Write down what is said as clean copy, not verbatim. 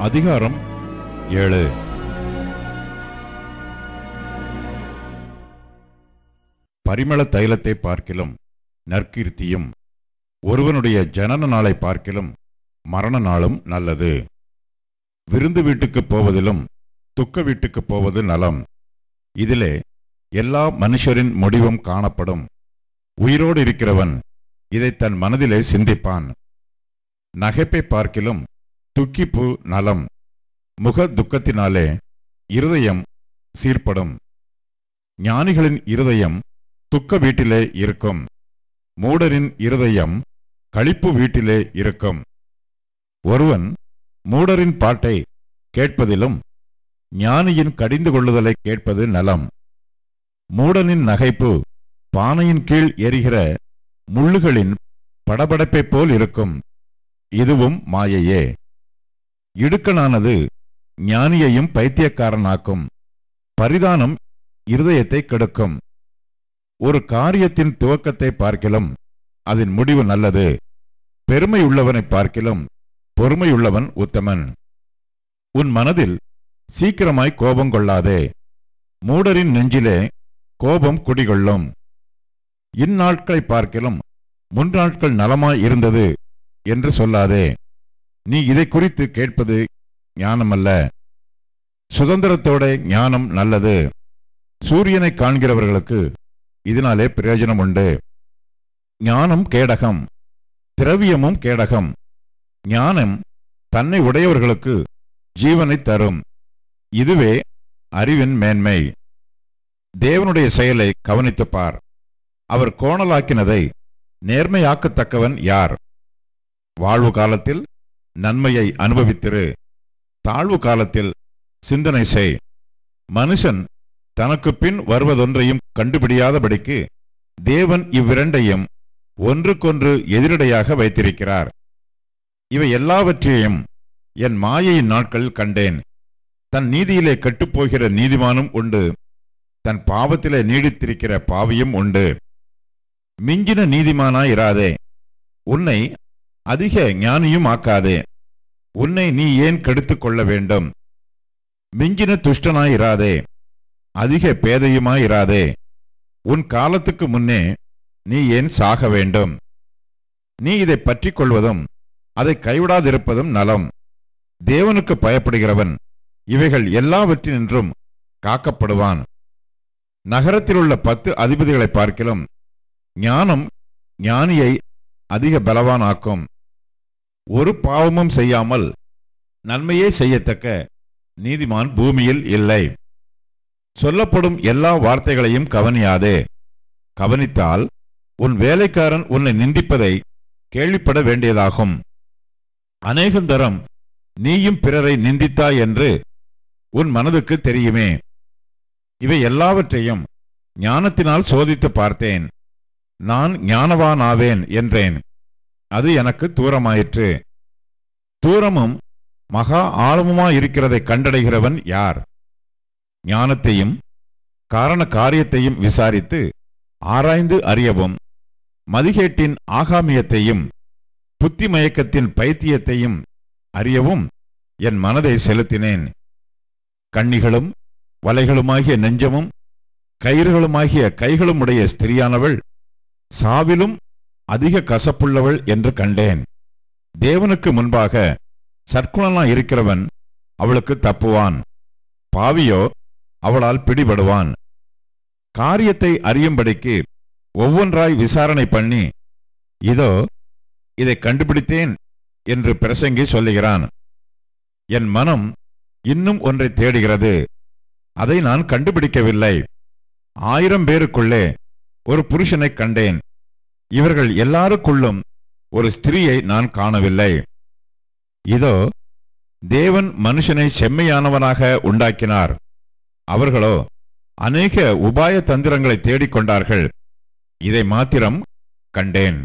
அதிகாரம் 7. பரிமள தைலத்தை பார்க்கிலும் நற்கீர்த்தியும் ஒருவனுடைய ஜனன நாளை பார்க்கிலும் மரண நாளும் நல்லது. விருந்து வீட்டுக்குப் போவதிலும் துக்க வீட்டுக்குப் போவது நலம். இதிலே எல்லா மனுஷரின் முடிவும் காணப்படும். உயிரோடு இருக்கிறவன் இதை தன் மனதிலே சிந்திப்பான். நகைப்பை பார்க்கிலும் துக்கிப்பு நலம். முக துக்கத்தினாலே இருதயம் சீர்படும். ஞானிகளின் இருதயம் துக்க வீட்டிலே இருக்கும். மூடரின் இருதயம் களிப்பு வீட்டிலே இருக்கும். ஒருவன் மூடரின் பாட்டை கேட்பதிலும் ஞானியின் கடிந்து கொள்ளுதலை கேட்பது நலம். மூடனின் நகைப்பு பானையின் கீழ் எரிகிற முள்ளுகளின் படபடப்பைப் போல் இருக்கும். இதுவும் மாயையே. இடுக்கனானது ஞானியையும் பைத்தியக்காரனாக்கும். பரிதானம் இருதயத்தை கெடுக்கும். ஒரு காரியத்தின் துவக்கத்தை பார்க்கிலும் அதன் முடிவு நல்லது. பெருமையுள்ளவனை பார்க்கிலும் பொறுமையுள்ளவன் உத்தமன். உன் மனதில் சீக்கிரமாய் கோபம் கொள்ளாதே. மூடரின் நெஞ்சிலே கோபம் குடிகொள்ளும். இந்நாட்களை பார்க்கிலும் முன்னாட்கள் நலமாய் இருந்தது என்று சொல்லாதே. நீ இதை குறித்து கேட்பது ஞானமல்ல. சுதந்திரத்தோட ஞானம் நல்லது. சூரியனை காண்கிறவர்களுக்கு இதனாலே பிரயோஜனம் உண்டு. ஞானம் கேடகம், திரவியமும் கேடகம். ஞானம் தன்னை உடையவர்களுக்கு ஜீவனை தரும். இதுவே அறிவின் மேன்மை. தேவனுடைய செயலை கவனித்துப் பார். அவர் கோணலாக்கினதை நேர்மையாக்கத்தக்கவன் யார்? வாழ்வு காலத்தில் நன்மையை அனுபவித்திரு. தாழ்வு காலத்தில் சிந்தனை செய். மனுஷன் தனக்கு பின் வருவதொன்றையும் கண்டுபிடியாதபடிக்கு தேவன் இவ்விரண்டையும் ஒன்றுக்கொன்று எதிரடையாக வைத்திருக்கிறார். இவை எல்லாவற்றையும் என் மாயையின் நாட்களில் கண்டேன். தன் நீதியிலே கெட்டுப்போகிற நீதிமானும் உண்டு. தன் பாவத்திலே நீடித்திருக்கிற பாவியும் உண்டு. மிஞ்சின நீதிமானாயிராதே. உன்னை அதிக ஞானியும் ஆக்காதே. உன்னை நீ ஏன் கெடுத்துக் கொள்ள வேண்டும்? மிஞ்சின துஷ்டனாயிராதே. அதிக பேதையுமாயிராதே. உன் காலத்துக்கு முன்னே நீ ஏன் சாக வேண்டும்? நீ இதை பற்றிக் கொள்வதும் அதை கைவிடாதிருப்பதும் நலம். தேவனுக்கு பயப்படுகிறவன் இவைகள் எல்லாவற்றினின்றும் காக்கப்படுவான். நகரத்திலுள்ள 10 அதிபதிகளை பார்க்கிலும் ஞானம் ஞானியை அதிக பலவானாக்கும். ஒரு பாவமும் செய்யாமல் நன்மையே செய்யத்தக்க நீதிமான் பூமியில் இல்லை. சொல்லப்படும் எல்லா வார்த்தைகளையும் கவனியாதே. கவனித்தால் உன் வேலைக்காரன் உன்னை நிந்திப்பதை கேள்விப்பட வேண்டியதாகும். அநேகந்தரம் நீயும் பிறரை நிந்தித்தாய் என்று உன் மனதுக்கு தெரியுமே. இவை எல்லாவற்றையும் ஞானத்தினால் சோதித்து பார்த்தேன். நான் ஞானவானாவேன் என்றேன். அது எனக்கு தூரமாயிற்று. தூரமும் மகா ஆழமுமாயிருக்கிறதை கண்டடைகிறவன் யார்? ஞானத்தையும் காரண காரியத்தையும் விசாரித்து ஆராய்ந்து அறியவும், மதிகேட்டின் ஆகாமியத்தையும் புத்தி மயக்கத்தின் பைத்தியத்தையும் அறியவும் என் மனதை செலுத்தினேன். கண்ணிகளும் வலைகளுமாகிய நெஞ்சமும் கயிறுகளுமாகிய கைகளும் உடைய ஸ்திரியானவள் சாவிலும் அதிக கசப்புள்ளவள் என்று கண்டேன். தேவனுக்கு முன்பாக சற்குணனாயிருக்கிறவன் அவளுக்கு தப்புவான். பாவியோ அவளால் பிடிபடுவான். காரியத்தை அறியும்படிக்கு ஒவ்வொன்றாய் விசாரணை பண்ணி, இதோ இதை கண்டுபிடித்தேன் என்று பிரசங்கி சொல்லுகிறான். என் மனம் இன்னும் ஒன்றை தேடுகிறது. அதை நான் கண்டுபிடிக்கவில்லை. 1000 பேருக்குள்ளே ஒரு புருஷனை கண்டேன். இவர்கள் எல்லாருக்குள்ளும் ஒரு ஸ்திரீயை நான் காணவில்லை. இதோ தேவன் மனுஷனை செம்மையானவனாக உண்டாக்கினார். அவர்களோ அநேக உபாய தந்திரங்களை தேடிக்கொண்டார்கள். இதை மாத்திரம் கண்டேன்.